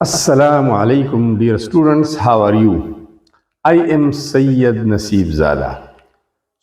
Assalamu alaikum, dear students. How are you? I am Sayyid Naseeb Zala.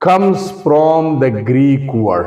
comes from the Greek word۔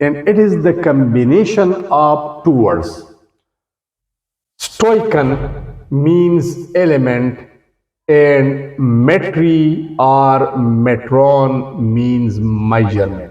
and it is the combination of two words۔ stoikon means element and metry or metron means measurement۔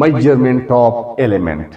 measurement of element۔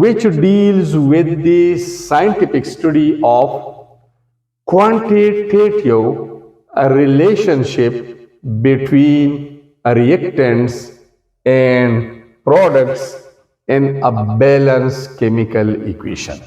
which deals with the scientific study of quantitative a relationship between reactants and products in a balanced chemical equation۔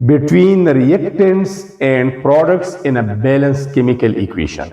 between the reactants and products in a balanced chemical equation۔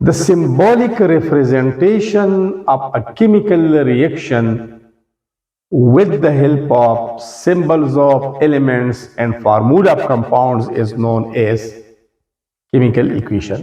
the symbolic representation of a chemical reaction with the help of symbols of elements and formula of compounds is known as chemical equation،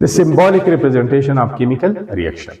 the symbolic representation of chemical reaction۔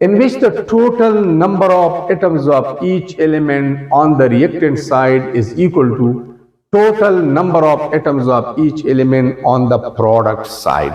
in which the total number of atoms of each element on the reactant side is equal to total number of atoms of each element on the product side۔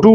2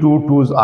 2 2s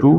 2،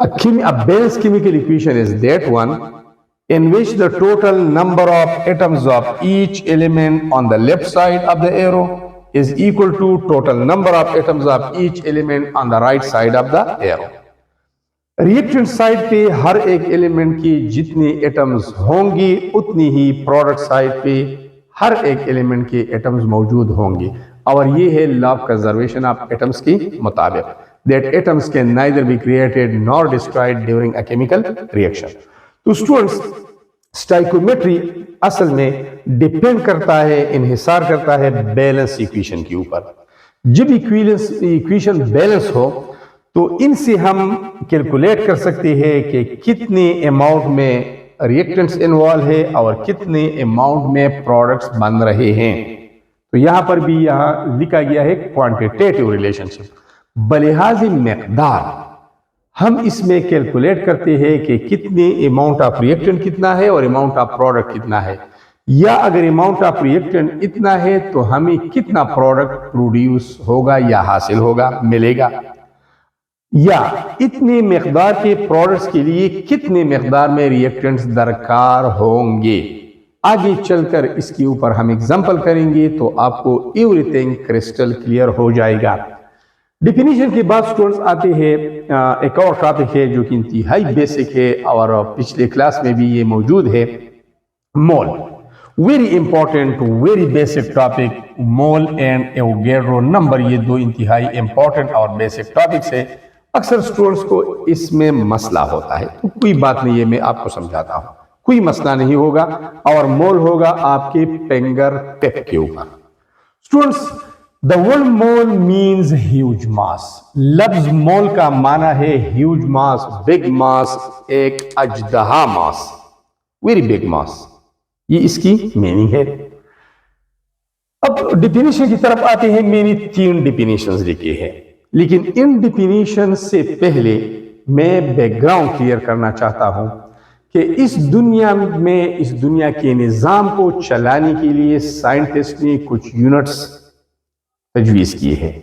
a balanced chemical equation is that one in which the total number of atoms of each element on the left side of the arrow is equal to total number of atoms of each element on the right side of the arrow۔ Reactant side पे हर एक element की जितनी atoms होंगी उतनी ही product side पे हर एक element के atoms मौजूद होंगे। और ये है law of conservation of atoms के मुताबिक, that atoms can neither be created nor destroyed during a chemical reaction. तो स्टूडेंट्स, स्टाइकोमेट्री असल में डिपेंड करता है, इन्हिसार करता है बैलेंस इक्वेशन के ऊपर। जब इक्वेशन बैलेंस हो तो इनसे हम कैलकुलेट कर सकते हैं कि कितने अमाउंट में रिएक्टेंट्स इन्वॉल्व है और कितने अमाउंट में प्रोडक्ट्स बन रहे हैं। तो यहाँ पर भी यहाँ लिखा गया है क्वांटिटेटिव रिलेशनशिप, बलिहाज मकदार हम इसमें कैलकुलेट करते हैं कि कितने अमाउंट ऑफ रिएक्टेंट कितना है और अमाउंट ऑफ प्रोडक्ट कितना है, या अगर अमाउंट ऑफ रिएक्टेंट इतना है तो हमें कितना प्रोडक्ट प्रोड्यूस होगा या हासिल होगा, मिलेगा, या इतने मकदार के प्रोडक्ट्स के लिए कितने मकदार में रिएक्टेंट्स दरकार होंगे। आगे चलकर इसके ऊपर हम एग्जांपल करेंगे तो आपको एवरीथिंग क्रिस्टल क्लियर हो जाएगा। डिफिनीशन के बाद स्टूडेंट्स आते हैं एक और टॉपिक है जो कि इंतहाई बेसिक है और पिछले क्लास में भी ये मौजूद है, mole. Very important, very basic topic, mole and Avogadro number, ये दो इंतहाई इंपॉर्टेंट और बेसिक टॉपिक्स है। अक्सर स्टूडेंट्स को इसमें मसला होता है, तो कोई बात नहीं है, मैं आपको समझाता हूं, कोई मसला नहीं होगा और मोल होगा आपके फिंगर टिप के ऊपर। Students, the word mole means huge mass. लफ्ज मोल का माना है ह्यूज मास, बिग मास, एक अजदहा मास, वेरी बिग मास, ये इसकी मीनिंग है। अब डिफिनीशन की तरफ आते हैं। मैंने 3 डिफिनीशंस लिखे हैं, लेकिन इन डिफिनीशन से पहले मैं बैकग्राउंड क्लियर करना चाहता हूं कि इस दुनिया में, इस दुनिया के निज़ाम को चलाने के लिए साइंटिस्ट ने कुछ यूनिट्स तजवीज़ किए हैं।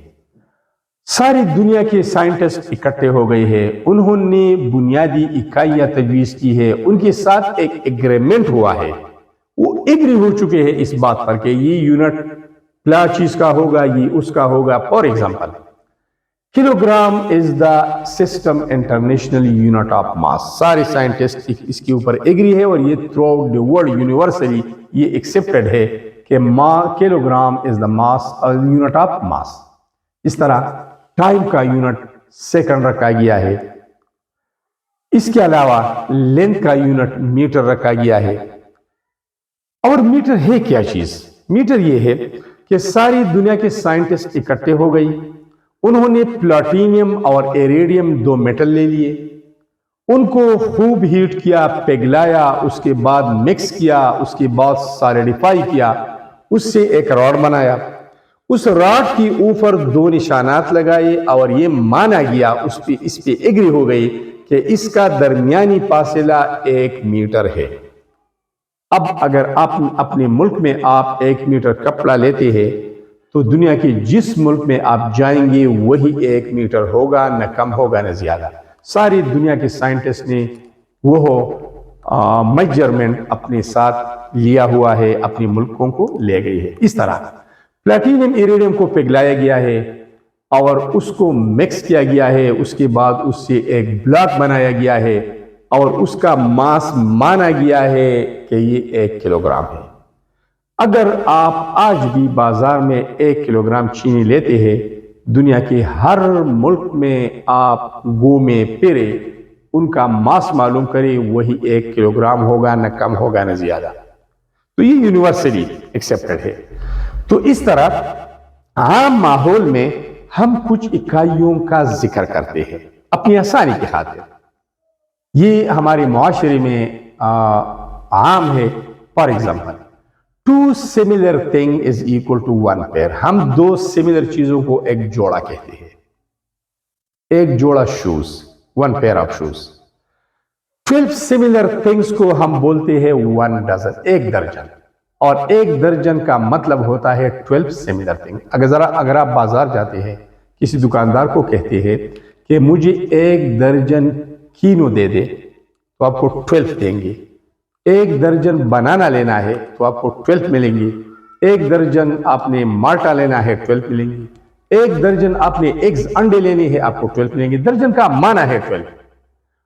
सारी दुनिया के साइंटिस्ट इकट्ठे हो गए हैं, उन्होंने बुनियादी इकाइयां तजवीज़ की है, उनके साथ एक एग्रीमेंट हुआ है, वो एग्री हो चुके हैं इस बात पर कि ये यूनिट क्या चीज का होगा, ये उसका होगा। For example, kilogram is the system international unit of mass. सारे साइंटिस्ट इसके ऊपर एग्री है और ये through out the world universally ये एक्सेप्टेड है कि kilogram is the mass unit of mass. इस तरह टाइम का यूनिट सेकंड रखा गया है। इसके अलावा लेंथ का यूनिट मीटर रखा गया है। और मीटर है क्या चीज? मीटर ये है कि सारी दुनिया के साइंटिस्ट इकट्ठे हो गई, उन्होंने प्लैटिनियम और इरेडियम 2 मेटल ले लिए, उनको खूब हीट किया, पिघलाया, उसके बाद मिक्स किया, उसके बाद सॉलिडिफाई किया, उससे एक रॉड बनाया। उस रॉड के ऊपर 2 निशानात लगाए और ये माना गया, इस पे एग्री हो गई कि इसका दरमियानी फासला 1 मीटर है। अब अगर आप अपने मुल्क में आप 1 मीटर कपड़ा लेते हैं तो दुनिया के जिस मुल्क में आप जाएंगे वही 1 मीटर होगा, न कम होगा न ज्यादा। सारी दुनिया के साइंटिस्ट ने वो मेजरमेंट अपने साथ लिया हुआ है, अपने मुल्कों को ले गए हैं। इस तरह प्लैटिनियम इरेडियम को पिघलाया गया है और उसको मिक्स किया गया है, उसके बाद उससे एक ब्लॉक बनाया गया है और उसका मास माना गया है कि ये 1 किलोग्राम है। अगर आप आज भी बाजार में 1 किलोग्राम चीनी लेते हैं, दुनिया के हर मुल्क में आप घूमे फिरे, उनका मास मालूम करें, वही 1 किलोग्राम होगा, न कम होगा न ज्यादा। तो ये यूनिवर्सली एक्सेप्टेड है। तो इस तरह आम माहौल में हम कुछ इकाइयों का जिक्र करते हैं अपनी आसानी के खातिर। ये हमारे मुआशरे में आम है। For example, 2 similar thing is equal to 1 pair. हम 2 सिमिलर चीजों को एक जोड़ा कहते हैं। एक जोड़ा shoes, 1 pair of shoes. 12 similar things को हम बोलते हैं 1 डजन, 1 दर्जन। और 1 दर्जन का मतलब होता है 12 सिमिलर थिंग। अगर आप बाजार जाते हैं, किसी दुकानदार को कहते हैं कि मुझे 1 दर्जन कीनो दे दे, तो आपको 12 देंगे। 1 दर्जन बनाना लेना है तो आपको 12 मिलेंगे। 1 दर्जन आपने माल्टा लेना है, 12 मिलेंगे। 1 दर्जन आपने एग्स अंडे लेने हैं, आपको 12 मिलेंगे। दर्जन का माना है 12।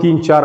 3-4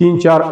3-4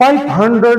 500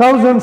1000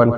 1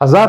1000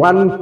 1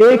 1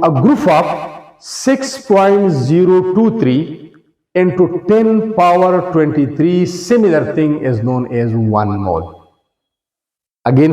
a group of 6.023 into 10 power 23 similar thing is known as 1 mole. Again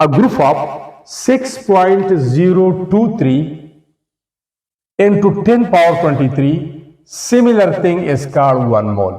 a group of 6.023 into 10 power 23 similar thing is called 1 mole.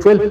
12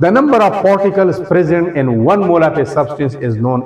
The number of particles present in 1 mole of a substance is known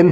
N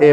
A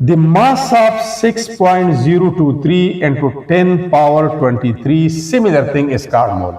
the mass of 6.023 into 10 power 23 similar thing is called mole.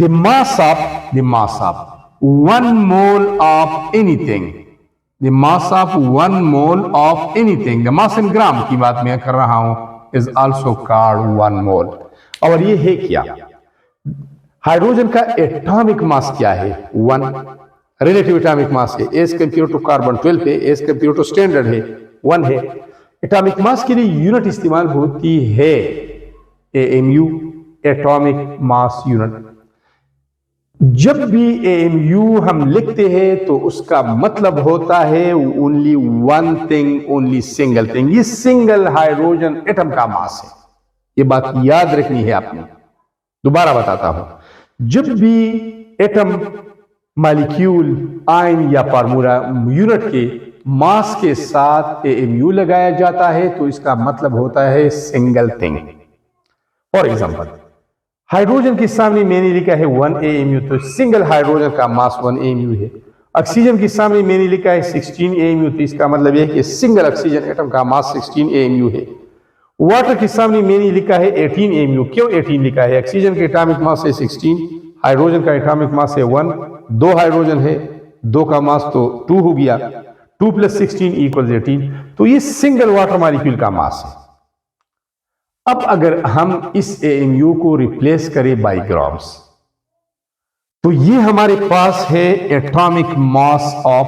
the mass of 1 mole of anything the mass of 1 mole of anything, the mass in gram की बात मैं कर रहा हूं, is also called 1 mole. और ये है क्या? हाइड्रोजन का एटॉमिक मास क्या है? 1. रिलेटिव एटॉमिक मास है एज कंपेयर टू कार्बन 12 है, एज कंपेयर टू स्टैंडर्ड है 1 है. एटॉमिक मास के लिए यूनिट इस्तेमाल होती है AMU, एटॉमिक मास यूनिट. जब भी AMU हम लिखते हैं तो उसका मतलब होता है only one thing, only single thing. ये सिंगल हाइड्रोजन एटम का मास है. ये बात याद रखनी है आपने. दोबारा बताता हूं, जब भी एटम, मॉलिक्यूल, आयन या फार्मूला यूनिट के मास के साथ AMU लगाया जाता है तो इसका मतलब होता है single thing. For example, hydrogen के सामने मैंने लिखा है 1 AMU, तो सिंगल हाइड्रोजन का मास 1 AMU है. ऑक्सीजन के सामने मैंने लिखा है 16 AMU, तो इसका मतलब यह है कि सिंगल ऑक्सीजन एटम का मास 16 AMU है. वाटर के सामने मैंने लिखा है 18 AMU. क्यों 18 लिखा है? ऑक्सीजन का एटॉमिक मास है 16, हाइड्रोजन का एटॉमिक मास है 1, 2 हाइड्रोजन है, 2 का मास तो 2 हो गया, 2 + 16 = 18. तो ये सिंगल वाटर मॉलिक्यूल का मास है. अब अगर हम इस AMU को रिप्लेस करें बाय ग्राम्स, तो ये हमारे पास है एटॉमिक मास ऑफ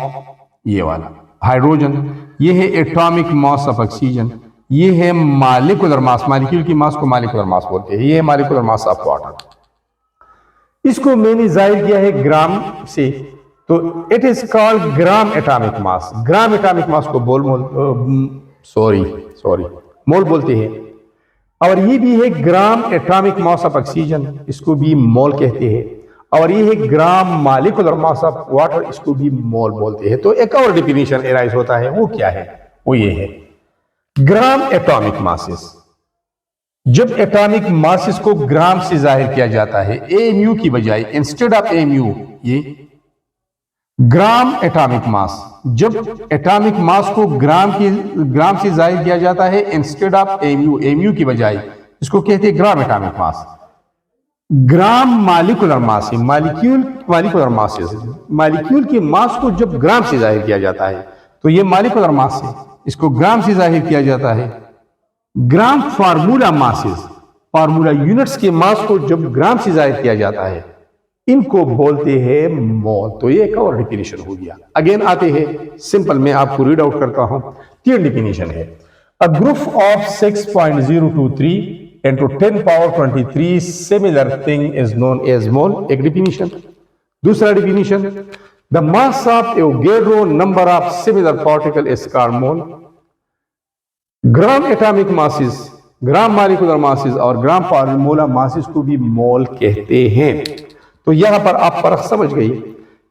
ये वाला हाइड्रोजन, ये है एटॉमिक मास ऑफ ऑक्सीजन, ये है मॉलिक्यूलर मास, मॉलिक्यूल की मास को मॉलिक्यूलर मास बोलते हैं, ये है मॉलिक्यूलर मास ऑफ वाटर. इसको मैंने जाहिर किया है ग्राम से, तो it is called gram atomic mass. Gram atomic mass को मोल बोलते हैं. और ये भी है gram atomic mass of oxygen, इसको भी मोल कहते हैं. और ये है gram molecular mass of water, इसको भी मोल बोलते हैं. तो एक और डेफिनेशन एराइज होता है, वो क्या है? वो ये है ग्राम एटॉमिक मासेस. जब एटॉमिक मासेस को ग्राम से जाहिर किया जाता है AMU की बजाय, इंस्टेड ऑफ AMU, ये ग्राम एटॉमिक मास. जब एटॉमिक मास को ग्राम से जाहिर किया जाता है इंस्टेड ऑफ AMU की बजाय, इसको कहते हैं gram atomic mass. Gram molecular mass है, मॉलिक्यूलर मास है. मॉलिक्यूल के मास को जब ग्राम से जाहिर किया जाता है तो ये मॉलिक्यूलर मास है, इसको ग्राम से जाहिर किया जाता है. ग्राम फार्मूला मासेस, फार्मूला यूनिट्स के मास को जब ग्राम से जाहिर किया जाता है, इनको बोलते हैं मोल. तो ये एक और डेफिनेशन हो गया. अगेन आते हैं सिंपल, मैं आपको रीड आउट करता हूं. 3 डेफिनेशन है. A group of 6.023 into 10 power 23 similar thing is known as mole. एक डेफिनेशन. दूसरा definition, the mass of Avogadro number of similar particle is called mole. Gram atomic masses, gram molecular masses और ग्राम formula masses को भी मोल कहते हैं. तो यहां पर आप फर्क समझ गई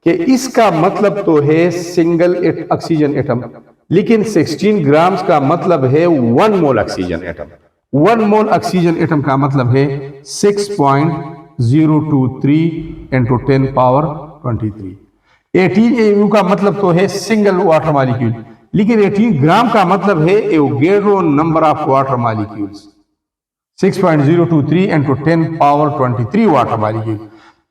कि इसका मतलब तो है सिंगल ऑक्सीजन एटम, लेकिन 16 ग्राम्स का मतलब है 1 मोल ऑक्सीजन एटम. 1 मोल ऑक्सीजन एटम का मतलब है 6.023 into 10 power 23. 18 AMU का मतलब तो है सिंगल वाटर मॉलिक्यूल, लेकिन 18 ग्राम का मतलब है Avogadro number of water molecules. 6.023 into 10 power 23 water molecule.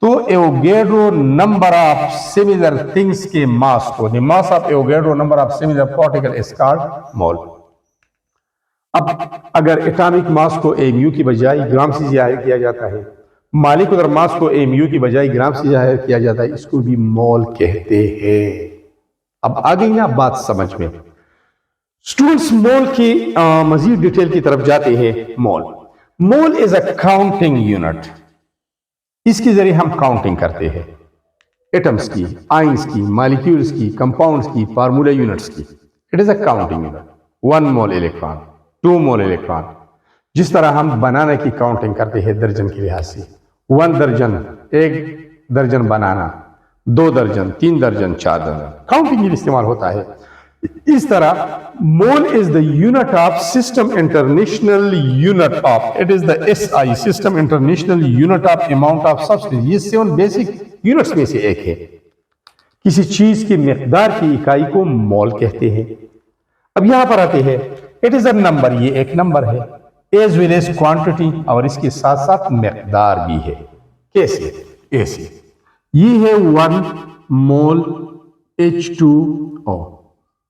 तो Avogadro number of similar things के मास को, the mass of Avogadro number of similar particle is called mole. अब अगर एटॉमिक मास को AMU की बजाय ग्राम से जाहिर किया जाता है, मॉलिक्यूलर मास को AMU की बजाय ग्राम से जाहिर किया जाता है, इसको भी मोल कहते हैं. अब आ गई ना बात समझ में. स्टूडेंट्स, मोल की मजीद डिटेल की तरफ जाते हैं. Mole is a counting unit. इसके जरिए हम काउंटिंग करते हैं एटम्स की, आयंस की, मॉलिक्यूल्स की, कंपाउंड्स की, फार्मूला यूनिट्स की. It is a counting unit. 1 mole electron, 2 mole electron. जिस तरह हम बनाना की काउंटिंग करते हैं दर्जन के लिहाज से, 1 दर्जन, 1 दर्जन बनाना, 2 दर्जन, 3 दर्जन, 4 दर्जन, काउंटिंग के लिए इस्तेमाल होता है. इस तरह mole is the unit of system international unit of, it is the SI, system international unit of amount of substance. ये 7 बेसिक यूनिट्स में से एक है. किसी चीज की मिकदार की इकाई को मोल कहते हैं. अब यहां पर आते हैं, इट इज अ नंबर, ये एक नंबर है, एज वेल एज क्वांटिटी, और इसके साथ साथ मिकदार भी है. कैसे? ऐसे, ये है 1 मोल H2O,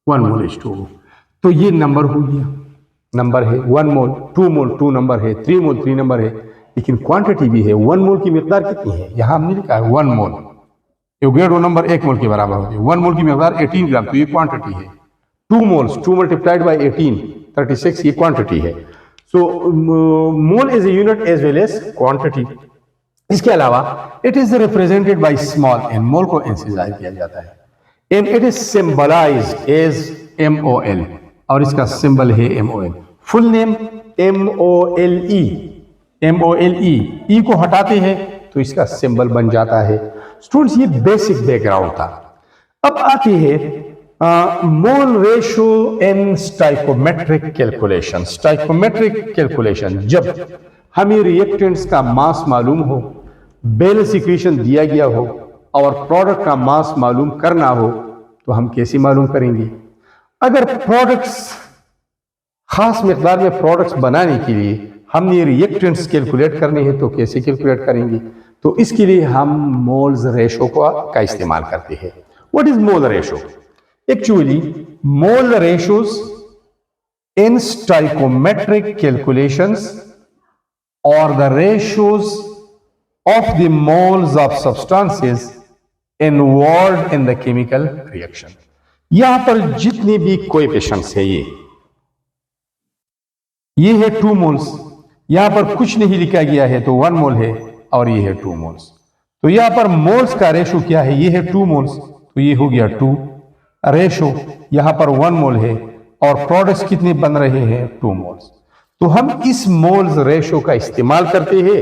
1 मोल H2O। तो ये नंबर हो गया, नंबर है 1 मोल, 2 मोल 2 नंबर है, 3 मोल 3 नंबर है, लेकिन क्वांटिटी भी है। 1 मोल की मिकदार कितनी है, यहाँ हमने लिखा है 1 मोल, ये ग्रेड नंबर 1 मोल के बराबर होती है। 1 मोल की मिकदार 18 ग्राम, तो ये क्वांटिटी है। 2 मोल्स, 2 मल्टीप्लाइड बाई 18, 36, ये क्वांटिटी है। So mole is a unit as well as quantity. इसके अलावा it is represented by small n, mole को एन से जाहिर किया जाता है, and it is symbolized as MOL, और इसका सिंबल है MOL। Full name MOLE, MOLE, E को हटाते हैं तो इसका सिंबल बन जाता है। स्टूडेंट्स, ये बेसिक बैकग्राउंड था। अब आती है मोल रेशो इन स्टाइकोमेट्रिक कैलकुलेशन। स्टाइकोमेट्रिक कैलकुलेशन, जब हमें रिएक्टेंट्स का मास मालूम हो, बैलेंस इक्वेशन दिया गया हो और प्रोडक्ट का मास मालूम करना हो, तो हम कैसे मालूम करेंगे? अगर प्रोडक्ट्स, खास मिकदार में प्रोडक्ट्स बनाने के लिए हमने रिएक्टेंट्स कैलकुलेट करने हैं, तो कैसे कैलकुलेट करेंगे? तो इसके लिए हम मोल्स रेशो का इस्तेमाल करते हैं। What is mole ratio? Actually mole ratios in stoichiometric calculations और the ratios of the moles of substances involved in the chemical reaction। यहां पर जितने भी कोएफिशिएंट्स है, ये है 2 मोल्स, यहां पर कुछ नहीं लिखा गया है तो 1 मोल है, और ये है 2 मोल्स। तो यहां पर मोल्स का रेशो क्या है? ये है 2 मोल्स, तो ये हो गया 2 रेशो, यहां पर 1 मोल है, और प्रोडक्ट्स कितने बन रहे हैं? 2 मोल्स। तो हम इस मोल्स रेशो का इस्तेमाल करते हैं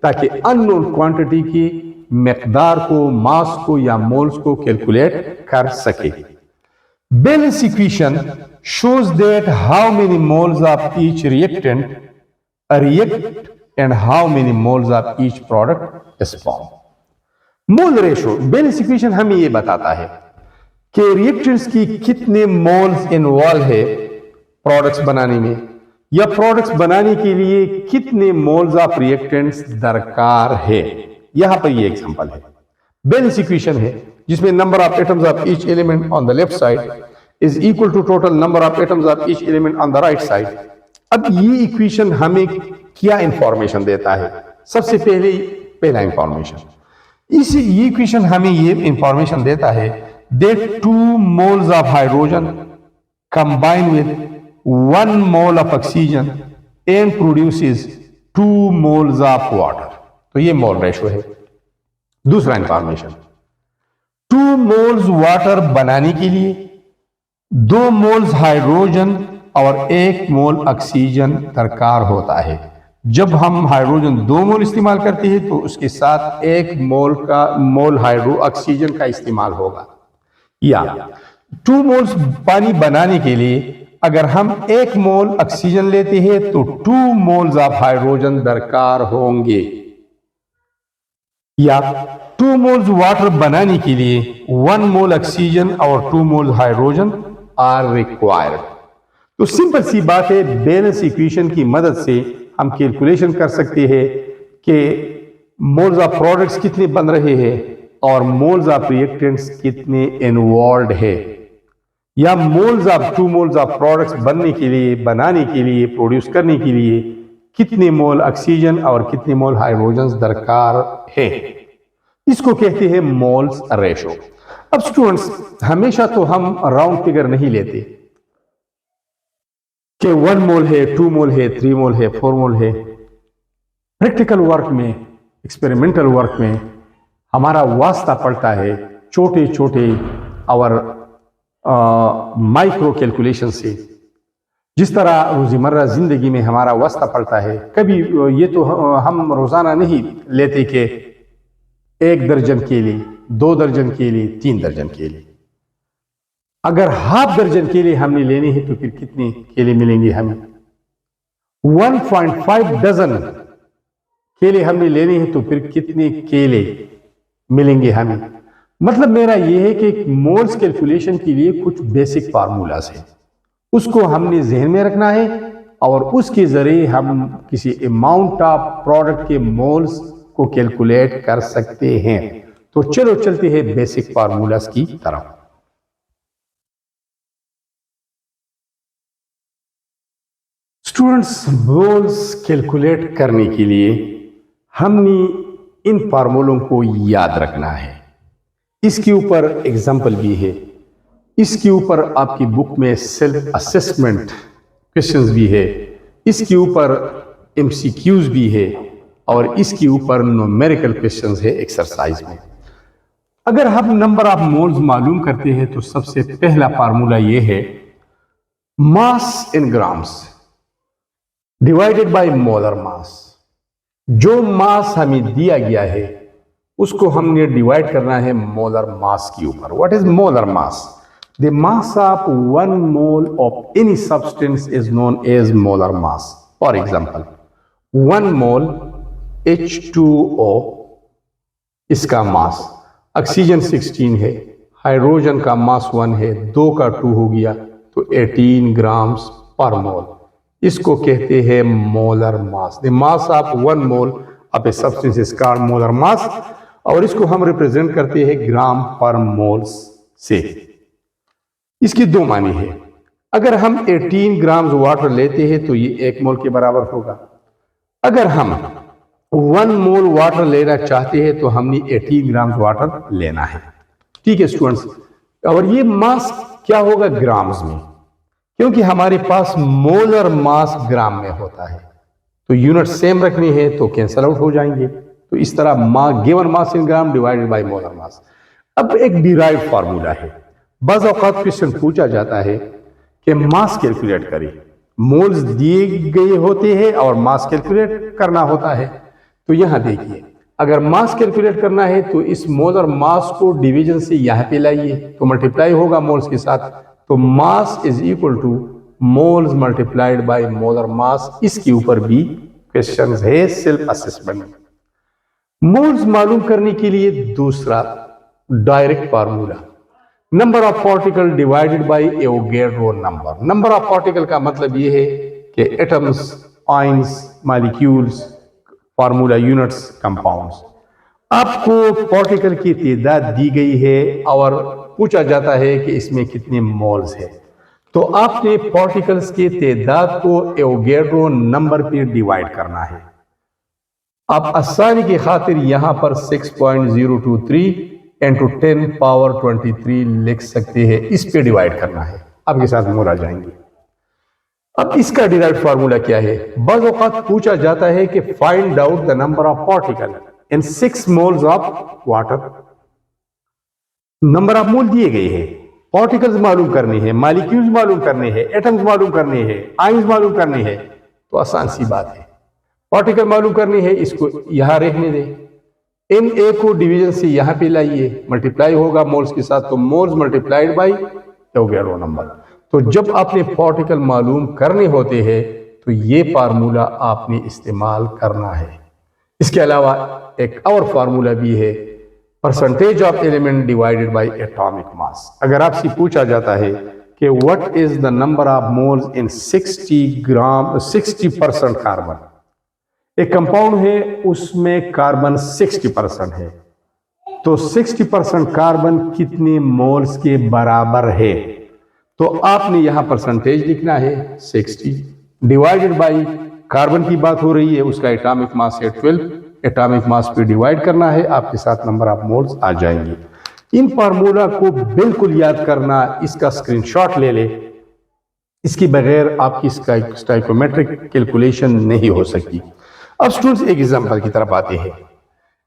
ताकि अननोन क्वांटिटी की मिकदार को, मास को या मोल्स को कैलकुलेट कर सके। Balance equation shows that how many moles of each reactant react and how many moles of each product is formed। Mole ratio, balance equation हमें ये बताता है कि रिएक्टेंट्स की कितने मोल्स इन्वॉल्व है प्रोडक्ट्स बनाने में, या प्रोडक्ट्स बनाने के लिए कितने मोल्स ऑफ रिएक्टेंट्स दरकार है। यहां पर ये एग्जांपल है, बैलेंस इक्वेशन है जिसमें number of atoms of each element on the left side is equal to total number of atoms of each element on the right side. अब ये इक्वेशन हमें क्या इंफॉर्मेशन देता है? सबसे पहला इंफॉर्मेशन, इस इक्वेशन हमें ये इंफॉर्मेशन देता है that 2 moles of hydrogen combine with 1 mole of oxygen and produces 2 moles of water। तो ये मोल रेशो है। दूसरा इंफॉर्मेशन, 2 moles वाटर बनाने के लिए 2 moles हाइड्रोजन और 1 मोल ऑक्सीजन दरकार होता है। जब हम हाइड्रोजन 2 मोल इस्तेमाल करते हैं तो उसके साथ 1 मोल हाइड्रो ऑक्सीजन का इस्तेमाल होगा। या 2 मोल्स पानी बनाने के लिए अगर हम 1 मोल ऑक्सीजन लेते हैं तो 2 मोल्स ऑफ हाइड्रोजन दरकार होंगे। या 2 मोल्स वाटर बनाने के लिए 1 मोल ऑक्सीजन और 2 मोल हाइड्रोजन आर रिक्वायर्ड। तो सिंपल सी बात है, बैलेंस इक्वेशन की मदद से हम कैलकुलेशन कर सकते हैं कि मोल्स ऑफ प्रोडक्ट्स कितने बन रहे हैं और मोल्स ऑफ रिएक्टेंट्स कितने इन्वॉल्व है, या moles of 2 moles of products बनने के लिए, बनाने के लिए, प्रोड्यूस करने के लिए कितने मोल ऑक्सीजन और कितने मोल हाइड्रोजन दरकार है। इसको कहते हैं मोल्स रेशो। अब स्टूडेंट्स, हमेशा तो हम राउंड फिगर नहीं लेते कि 1 मोल है, 2 मोल है, 3 मोल है, 4 मोल है। प्रैक्टिकल वर्क में, एक्सपेरिमेंटल वर्क में हमारा वास्ता पड़ता है छोटे छोटे और माइक्रो कैलकुलेशन से। जिस तरह रोज़मर्रा जिंदगी में हमारा वास्ता पड़ता है, कभी ये तो हम रोजाना नहीं लेते कि 1 दर्जन केले, 2 दर्जन केले, 3 दर्जन केले। अगर ½ दर्जन केले हमने लेने हैं तो फिर कितने केले मिलेंगे हमें? 1.5 डजन केले हमने लेने हैं तो फिर कितने केले मिलेंगे हमें? मतलब मेरा यह है कि मोल्स कैलकुलेशन के लिए कुछ बेसिक फार्मूलाज हैं, उसको हमने जहन में रखना है और उसके जरिए हम किसी अमाउंट ऑफ प्रोडक्ट के मोल्स को कैलकुलेट कर सकते हैं। तो चलो चलते हैं बेसिक फार्मूलाज की तरफ। स्टूडेंट्स, मोल्स कैलकुलेट करने के लिए हमने इन फार्मूलों को याद रखना है। इसके ऊपर एग्जाम्पल भी है, इसके ऊपर आपकी बुक में सेल्फ असेसमेंट क्वेश्चंस भी है, इसके ऊपर एमसीक्यूज भी है और इसके ऊपर न्यूमेरिकल क्वेश्चंस है एक्सरसाइज में। अगर हम नंबर ऑफ मोल्स मालूम करते हैं तो सबसे पहला फार्मूला ये है mass in grams divided by molar mass. जो मास हमें दिया गया है उसको हमने डिवाइड करना है मोलर मास के ऊपर। What is molar mass? The mass of 1 mole of any substance is known as molar mass. For example 1 mole H2O इसका मास, ऑक्सीजन 16 है, हाइड्रोजन का मास 1 है, 2 का 2 हो गया तो 18 ग्राम्स पर मोल। इसको कहते हैं molar mass. The mass of 1 mole of a substance is called molar mass और इसको हम रिप्रेजेंट करते हैं ग्राम पर मोल्स से। इसकी दो मानी है। अगर हम 18 ग्राम्स वाटर लेते हैं तो ये 1 मोल के बराबर होगा। अगर हम 1 मोल वाटर लेना चाहते हैं तो हमने 18 ग्राम्स वाटर लेना है। ठीक है स्टूडेंट्स, और ये मास क्या होगा? ग्राम्स में, क्योंकि हमारे पास मोलर मास ग्राम में होता है तो यूनिट सेम रखनी है तो कैंसल आउट हो जाएंगे। तो इस तरह given mass in gram divided by molar मास। अब एक डिराइव फार्मूला है। बस औकात क्वेश्चन पूछा जाता है कि मास कैलकुलेट करें, मोल्स दिए गए होते हैं और मास कैलकुलेट करना होता है। तो यहां देखिए, अगर मास कैलकुलेट करना है तो इस मोलर मास को डिवीजन से यहां पे लाइए तो मल्टीप्लाई होगा मोल्स के साथ। तो mass is equal two moles multiplied by molar मास। इसके ऊपर भी क्वेश्चन है सेल्फ असेसमेंट। मोल्स मालूम करने के लिए दूसरा direct formula, number of particle divided by Avogadro number. Number of particle का मतलब यह है कि atoms, ions, molecules, formula units, compounds. आपको पार्टिकल की तादाद दी गई है और पूछा जाता है कि इसमें कितने मोल्स है, तो आपने पार्टिकल्स की तादाद को एवोगैड्रो नंबर पे डिवाइड करना है। आप आसानी की खातिर यहां पर 6.023 इंटू 10 पावर 23 लिख सकते हैं। इस पे डिवाइड करना है, आपके साथ मोल आ जाएंगे। अब इसका डिराइव्ड फार्मूला क्या है? बस औकात पूछा जाता है कि find out the number of particle in 6 moles of water. Number of mole दिए गए हैं, पार्टिकल्स मालूम करने हैं, मॉलिक्यूल्स मालूम करने हैं, एटम्स मालूम करने हैं, आयंस मालूम करने हैं। तो आसान सी बात है, पार्टिकल मालूम करने हैं, इसको यहां रखने दें। इन ए को डिवीजन से यहां पे लाइए, मल्टीप्लाई होगा मोल्स के साथ तो moles multiplied by Avogadro number. तो जब आपने पार्टिकल मालूम करने होते हैं तो ये फार्मूला आपने इस्तेमाल करना है। इसके अलावा एक और फार्मूला भी है, percentage of element divided by atomic mass. अगर आपसे पूछा जाता है कि what is the number of moles in 60% carbon, एक कंपाउंड है उसमें कार्बन 60% है, तो 60% कार्बन कितने मोल्स के बराबर है? तो आपने यहां परसेंटेज लिखना है 60 डिवाइडेड बाय कार्बन की बात हो रही है, उसका एटॉमिक मास है 12, एटॉमिक मास पे डिवाइड करना है, आपके साथ नंबर ऑफ मोल्स आ जाएंगे। इन फार्मूला को बिल्कुल याद करना, इसका स्क्रीनशॉट ले ले, इसके बगैर आपकी स्टोइकोमेट्रिक कैलकुलेशन नहीं हो सकती। अब स्टूडेंट्स एक एग्जांपल की तरफ आते हैं।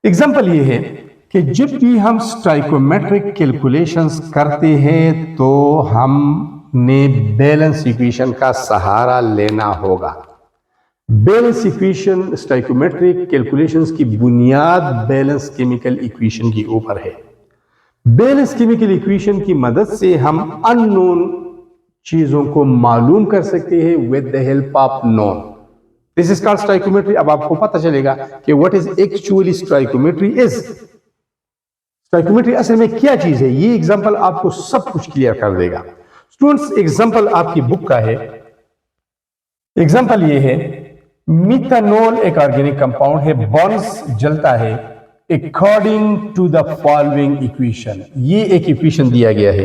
एग्जांपल ये है कि जब भी हम स्टोइकोमेट्रिक कैलकुलेशंस करते हैं तो हमने बैलेंस इक्वेशन का सहारा लेना होगा। बैलेंस इक्वेशन स्टोइकोमेट्रिक कैलकुलेशंस की बुनियाद बैलेंस केमिकल इक्वेशन के ऊपर है। बैलेंस केमिकल इक्वेशन की मदद से हम अननोन चीजों को मालूम कर सकते हैं with the help of known. This is called stoichiometry. अब आपको पता चलेगा कि what is actually stoichiometry is. Stoichiometry असल में क्या चीज है, ये एग्जांपल आपको सब कुछ क्लियर कर देगा। स्टूडेंट्स एग्जांपल आपकी बुक का है। एग्जांपल ये है, मिथानॉल एक ऑर्गेनिक कंपाउंड है, बॉन्ड्स जलता है according to the following equation. ये एक इक्वेशन दिया गया है,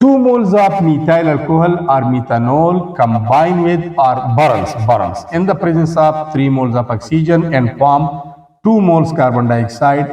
2 moles of methyl alcohol or methanol combine with or burns in the presence of 3 moles of oxygen and form 2 moles carbon dioxide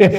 F،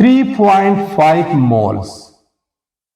3.5 moles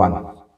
1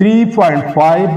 3.5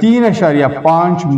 3.5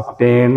obtain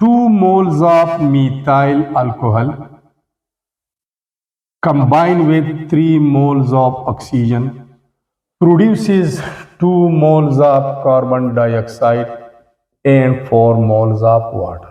2 moles of methyl alcohol combined with 3 moles of oxygen produces 2 moles of carbon dioxide and 4 moles of water.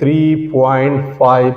3.5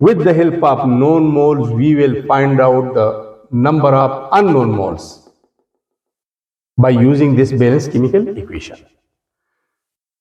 With the help of known moles, we will find out the number of unknown moles by using this balanced chemical equation.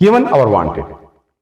given or wanted.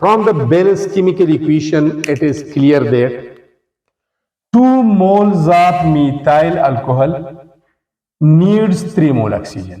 from the balanced chemical equation it is clear that 2 moles of methyl alcohol needs 3 mole oxygen.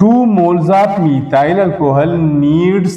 2 moles of methyl alcohol needs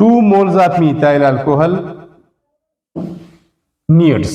2 moles of methyl alcohol needs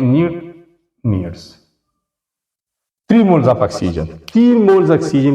needs 3 moles of oxygen، 3 moles oxygen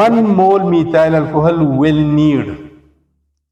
1 mole methyl alcohol will need،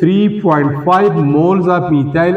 3.5 moles of methyl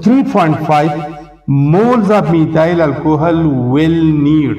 3.5 moles of methyl alcohol will need.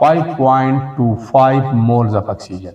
5.25 moles of oxygen.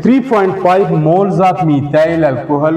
3.5 moles of methyl alcohol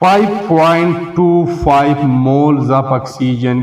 5.25 moles of oxygen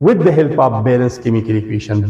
with the help of balanced chemical equation.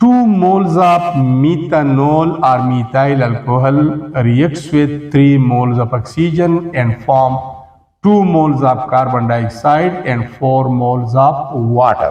2 moles of methanol or methyl alcohol reacts with 3 moles of oxygen and form 2 moles of carbon dioxide and 4 moles of water.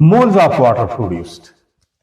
moles of water produced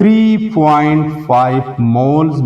3.5 moles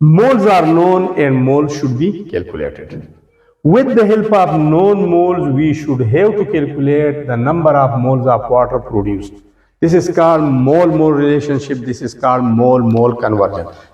moles are known and moles should be calculated. With the help of known moles, we should have to calculate the number of moles of water produced. This is called mole-mole relationship. This is called mole-mole conversion.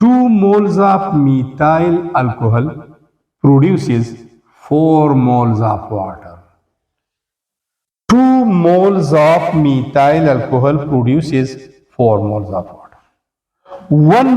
2 moles of methyl alcohol produces 4 moles of water. 2 moles of methyl alcohol produces 4 moles of water. 1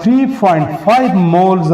3.5 moles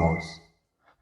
moles۔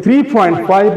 3.5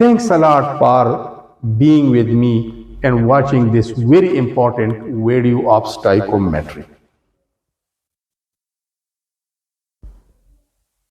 Thanks a lot for being with me and watching this very important video of stoichiometry.